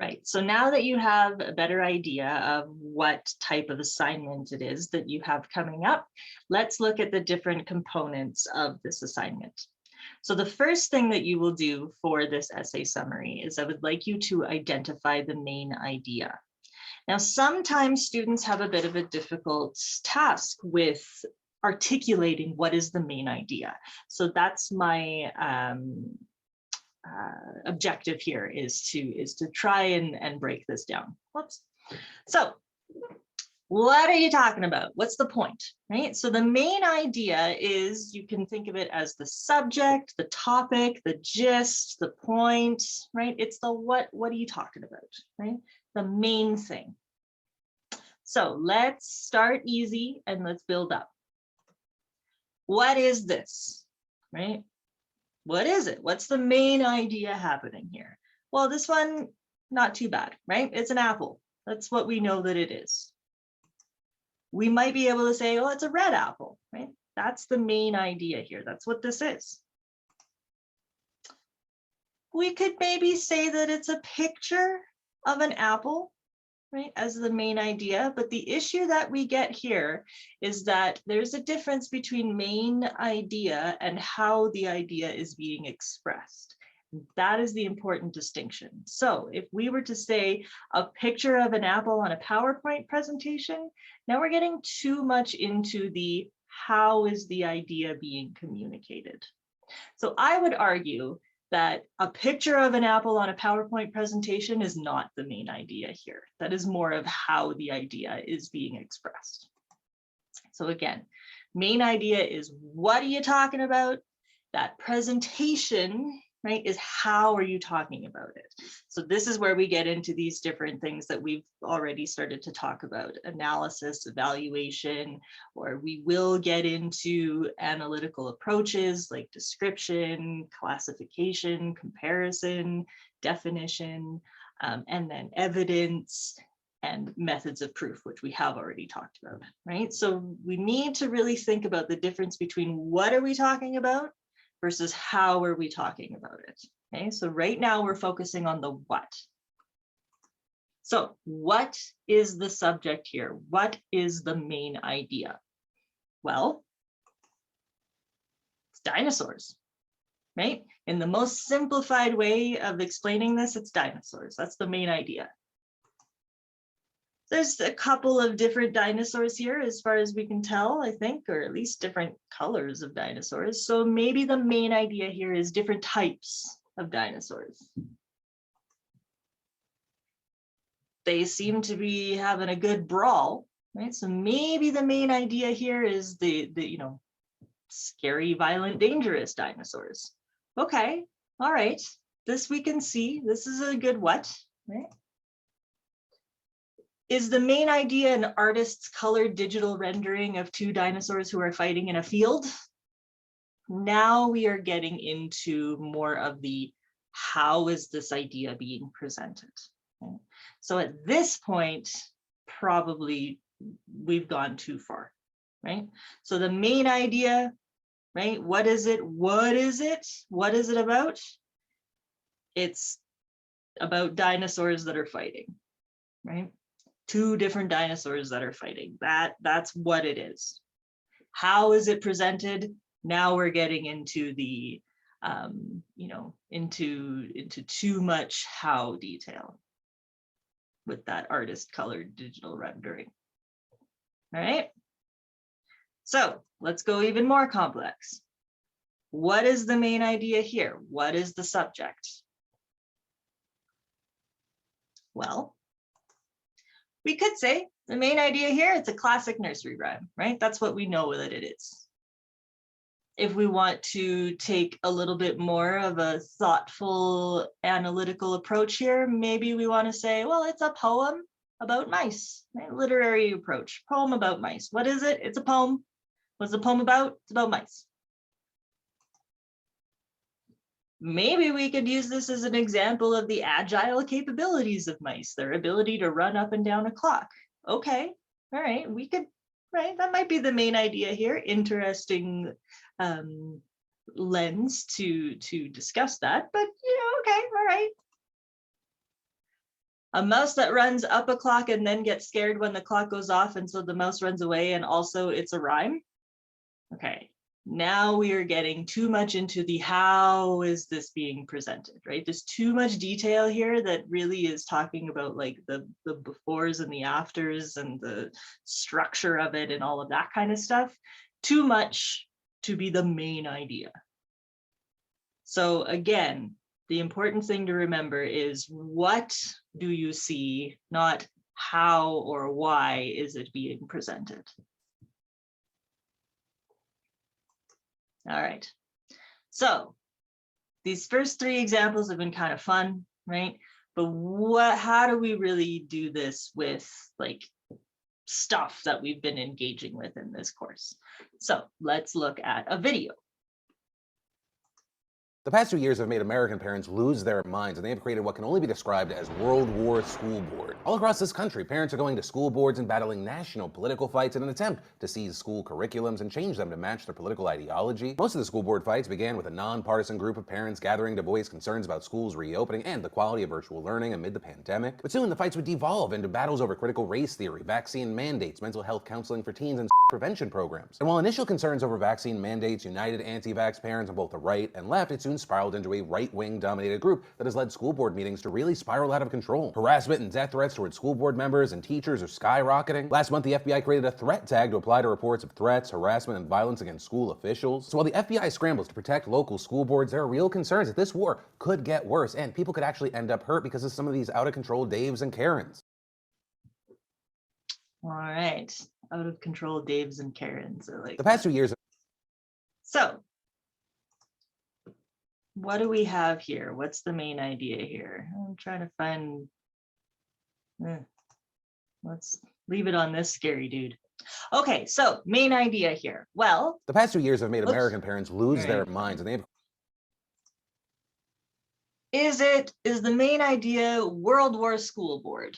Right, so now that you have a better idea of what type of assignment it is that you have coming up, let's look at the different components of this assignment. So the first thing that you will do for this essay summary is I would like you to identify the main idea. Now, sometimes students have a bit of a difficult task with articulating what is the main idea. So that's my objective here is to try and break this down. Whoops. So what are you talking about? What's the point, right? So the main idea is, you can think of it as the subject, the topic, the gist, the point, right? It's the what are you talking about, right? The main thing. So let's start easy and let's build up. What is this, right? What is it? What's the main idea happening here? Well, this one, not too bad, right? It's an apple. That's what we know that it is. We might be able to say, oh, it's a red apple, right? That's the main idea here. That's what this is. We could maybe say that it's a picture of an apple, right, as the main idea. But the issue that we get here is that there's a difference between main idea and how the idea is being expressed. That is the important distinction. So if we were to say a picture of an apple on a PowerPoint presentation, now we're getting too much into the how is the idea being communicated. So I would argue that a picture of an apple on a PowerPoint presentation is not the main idea here. That is more of how the idea is being expressed. So again, main idea is what are you talking about? That presentation, right, is how are you talking about it? So this is where we get into these different things that we've already started to talk about: analysis, evaluation, or we will get into analytical approaches like description, classification, comparison, definition, and then evidence and methods of proof, which we have already talked about, right? So we need to really think about the difference between what are we talking about versus how are we talking about it. Okay, so right now we're focusing on the what. So what is the subject here? What is the main idea? Well, it's dinosaurs, right? In the most simplified way of explaining this, it's dinosaurs. That's the main idea. There's a couple of different dinosaurs here as far as we can tell, I think, or at least different colors of dinosaurs. So maybe the main idea here is different types of dinosaurs. They seem to be having a good brawl, right? So maybe the main idea here is the scary, violent, dangerous dinosaurs. Okay, all right. This we can see. This is a good what, right? Is the main idea an artist's colored digital rendering of two dinosaurs who are fighting in a field? Now we are getting into more of the how is this idea being presented? Okay. So at this point, probably we've gone too far, right? So the main idea, right? What is it? What is it? What is it about? It's about dinosaurs that are fighting, right? Two different dinosaurs that are fighting. That's what it is. How is it presented? Now we're getting into the into too much how detail with that artist colored digital rendering. All right. So let's go even more complex. What is the main idea here? What is the subject? Well, we could say the main idea here, it's a classic nursery rhyme, right? That's what we know that it is. If we want to take a little bit more of a thoughtful analytical approach here, maybe we want to say, well, it's a poem about mice, right? Literary approach, poem about mice. What is it? It's a poem. What's the poem about? It's about mice. Maybe we could use this as an example of the agile capabilities of mice, their ability to run up and down a clock. Okay, all right, we could, right, that might be the main idea here. Interesting lens to discuss that, but okay, all right. A mouse that runs up a clock and then gets scared when the clock goes off, and so the mouse runs away, and also it's a rhyme. Okay, now we are getting too much into the how is this being presented, right? There's too much detail here that really is talking about like the befores and the afters and the structure of it and all of that kind of stuff. Too much to be the main idea. So again, the important thing to remember is what do you see, not how or why is it being presented. All right, so these first three examples have been kind of fun, right? But how do we really do this with like stuff that we've been engaging with in this course? So let's look at a video. The past 2 years have made American parents lose their minds, and they have created what can only be described as World War School Board. All across this country, parents are going to school boards and battling national political fights in an attempt to seize school curriculums and change them to match their political ideology. Most of the school board fights began with a nonpartisan group of parents gathering to voice concerns about schools reopening and the quality of virtual learning amid the pandemic. But soon the fights would devolve into battles over critical race theory, vaccine mandates, mental health counseling for teens, and prevention programs. And while initial concerns over vaccine mandates united anti-vax parents on both the right and left, it soon spiraled into a right-wing dominated group that has led school board meetings to really spiral out of control. Harassment and death threats towards school board members and teachers are skyrocketing. Last month, the FBI created a threat tag to apply to reports of threats, harassment, and violence against school officials. So while the FBI scrambles to protect local school boards, there are real concerns that this war could get worse and people could actually end up hurt because of some of these out-of-control Daves and Karens. All right, out of control Daves and Karens. Like the past 2 years. So what do we have here? What's the main idea here? I'm trying to find, let's leave it on this scary dude. Okay, so main idea here. Well, the past 2 years have made American parents lose their minds, and they've. Is the main idea World War School Board?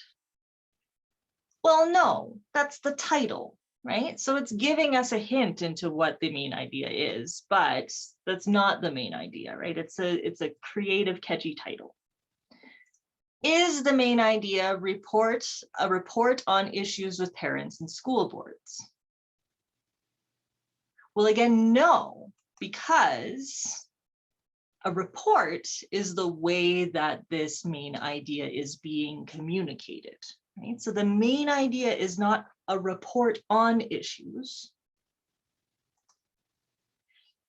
Well, no, that's the title, right? So it's giving us a hint into what the main idea is, but that's not the main idea, right? It's a creative, catchy title. Is the main idea a report on issues with parents and school boards? Well, again, no, because a report is the way that this main idea is being communicated. Right? So the main idea is not a report on issues.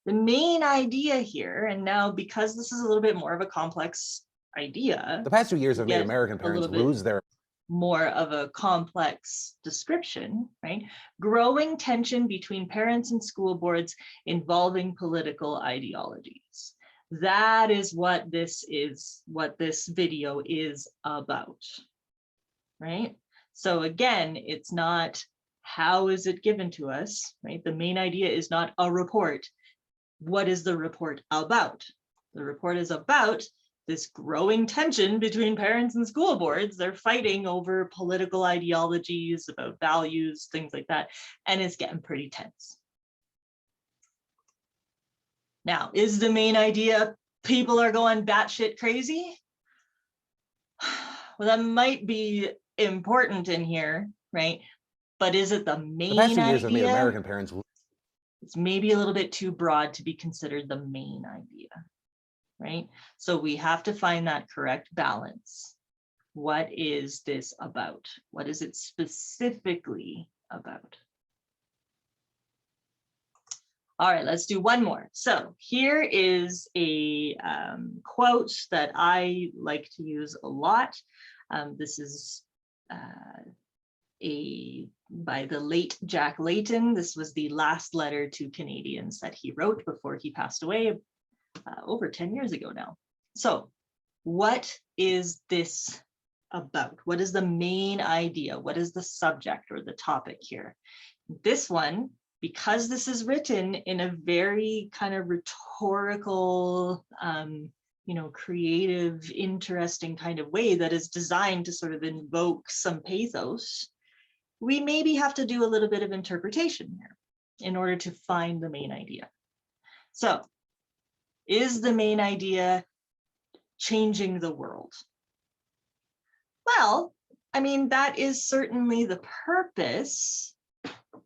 The main idea here, and now because this is a little bit more of a complex idea, the past 2 years have made American parents lose their more of a complex description, right? Growing tension between parents and school boards involving political ideologies. That is what this video is about. Right? So again, it's not how is it given to us, right? The main idea is not a report. What is the report about? The report is about this growing tension between parents and school boards. They're fighting over political ideologies, about values, things like that, and it's getting pretty tense. Now, is the main idea people are going batshit crazy? Well, that might be important in here, right? But is it the main idea? The past 2 years have made American parents. It's maybe a little bit too broad to be considered the main idea, right? So we have to find that correct balance. What is this about? What is it specifically about? All right, let's do one more. So here is a quote that I like to use a lot. This is by the late Jack Layton. This was the last letter to Canadians that he wrote before he passed away over 10 years ago now. So what is this about? What is the main idea? What is the subject or the topic here? This one, because this is written in a very kind of rhetorical, creative, interesting kind of way that is designed to sort of invoke some pathos, we maybe have to do a little bit of interpretation here in order to find the main idea. So, is the main idea changing the world? Well, I mean, that is certainly the purpose,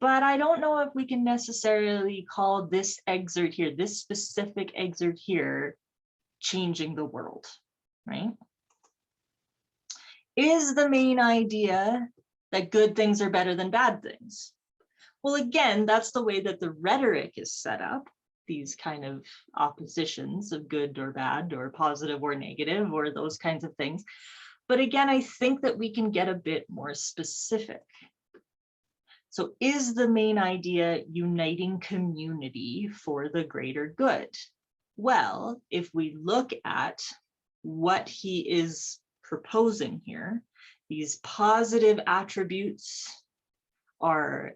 but I don't know if we can necessarily call this excerpt here, this specific excerpt here, changing the world, right? Is the main idea that good things are better than bad things? Well, again, that's the way that the rhetoric is set up, these kind of oppositions of good or bad or positive or negative or those kinds of things. But again, I think that we can get a bit more specific. So is the main idea uniting community for the greater good? Well, if we look at what he is proposing here, these positive attributes are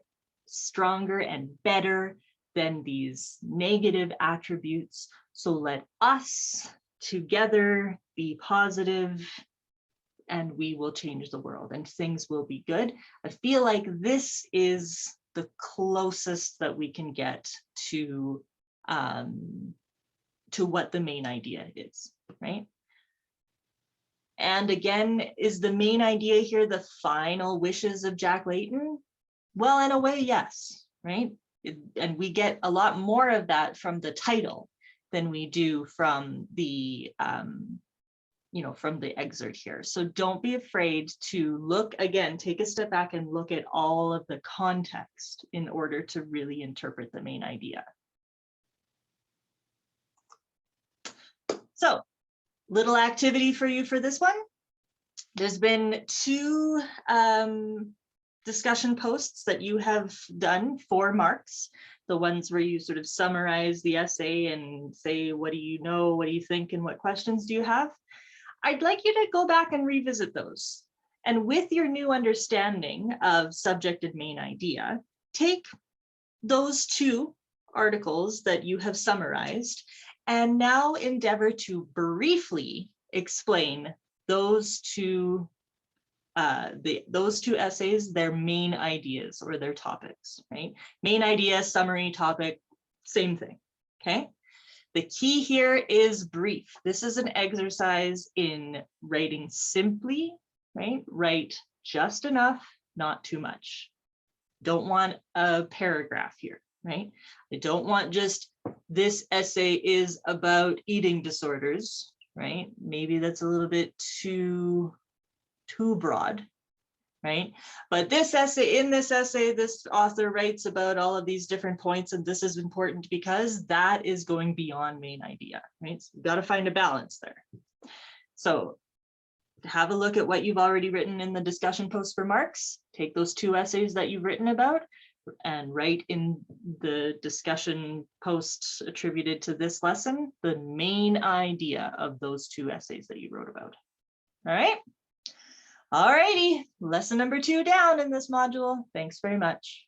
stronger and better than these negative attributes. So let us together be positive and we will change the world and things will be good. I feel like this is the closest that we can get to what the main idea is, right? And again, is the main idea here the final wishes of Jack Layton? Well, in a way, yes, right? And we get a lot more of that from the title than we do from the from the excerpt here. So don't be afraid to look again, take a step back and look at all of the context in order to really interpret the main idea. So, little activity for you for this one. There's been 2 discussion posts that you have done for marks, the ones where you sort of summarize the essay and say, what do you know, what do you think, and what questions do you have? I'd like you to go back and revisit those. And with your new understanding of subject and main idea, take those 2 articles that you have summarized and now endeavor to briefly explain those 2 essays, their main ideas or their topics, right? Main idea, summary, topic, same thing, okay? The key here is brief. This is an exercise in writing simply, right? Write just enough, not too much. Don't want a paragraph here, right? I don't want just this essay is about eating disorders, right? Maybe that's a little bit too broad, right? But this essay, in this essay, this author writes about all of these different points, and this is important because that is going beyond main idea, right? So you've got to find a balance there. So have a look at what you've already written in the discussion post for marks, take those 2 essays that you've written about and write in the discussion post attributed to this lesson, the main idea of those 2 essays that you wrote about. All right. All righty, lesson number 2 down in this module. Thanks very much.